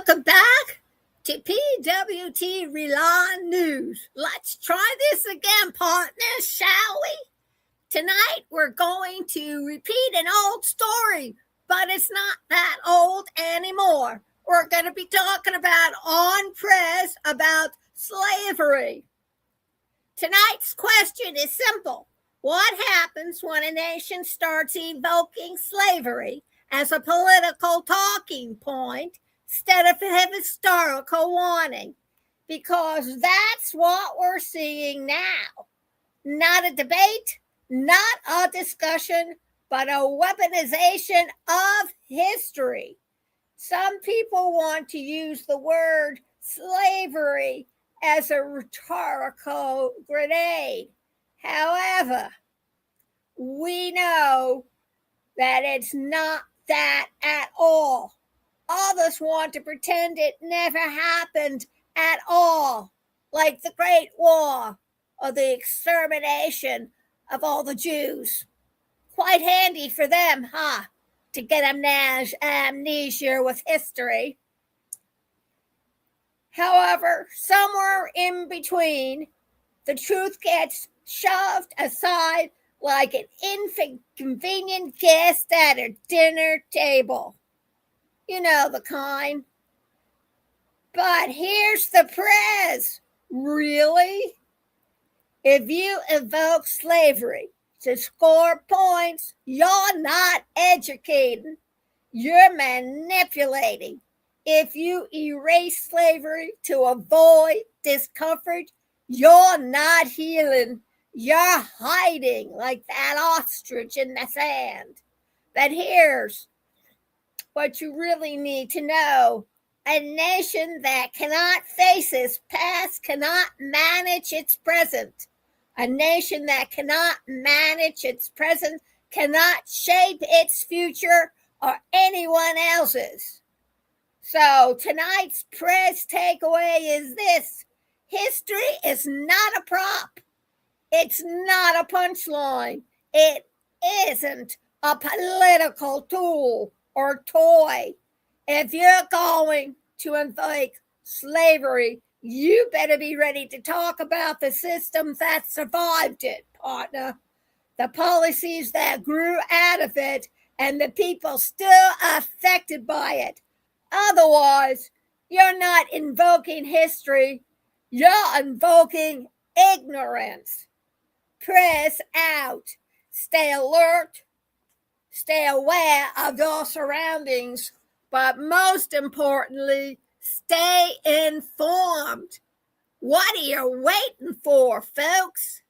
Welcome back to PWT Rely News. Let's try this again, partners, shall we? Tonight we're going to repeat an old story, but it's not that old anymore. We're going to be talking about on Prezz about slavery. Tonight's question is simple. What happens when a nation starts evoking slavery as a political talking point instead of a historical warning? Because that's what we're seeing now. Not a debate, not a discussion, but a weaponization of history. Some people want to use the word slavery as a rhetorical grenade. However, we know that it's not that at all. Others want to pretend it never happened at all, like the Great War or the extermination of all the Jews. Quite handy for them, huh? To get amnesia with history. However, somewhere in between, the truth gets shoved aside like an inconvenient guest at a dinner table. You know the kind. But here's the Prezz. Really? If you evoke slavery to score points, you're not educating. You're manipulating. If you erase slavery to avoid discomfort, you're not healing. You're hiding like that ostrich in the sand. But here's what you really need to know. A nation that cannot face its past cannot manage its present. A nation that cannot manage its present cannot shape its future or anyone else's. So tonight's Prezz takeaway is this. History is not a prop. It's not a punchline. It isn't a political tool or toy. If you're going to invoke slavery, you better be ready to talk about the systems that survived it, partner. The policies that grew out of it and the people still affected by it. Otherwise, you're not invoking history. You're invoking ignorance. Prezz out. Stay alert. Stay aware of your surroundings. But most importantly, stay informed. What are you waiting for, folks?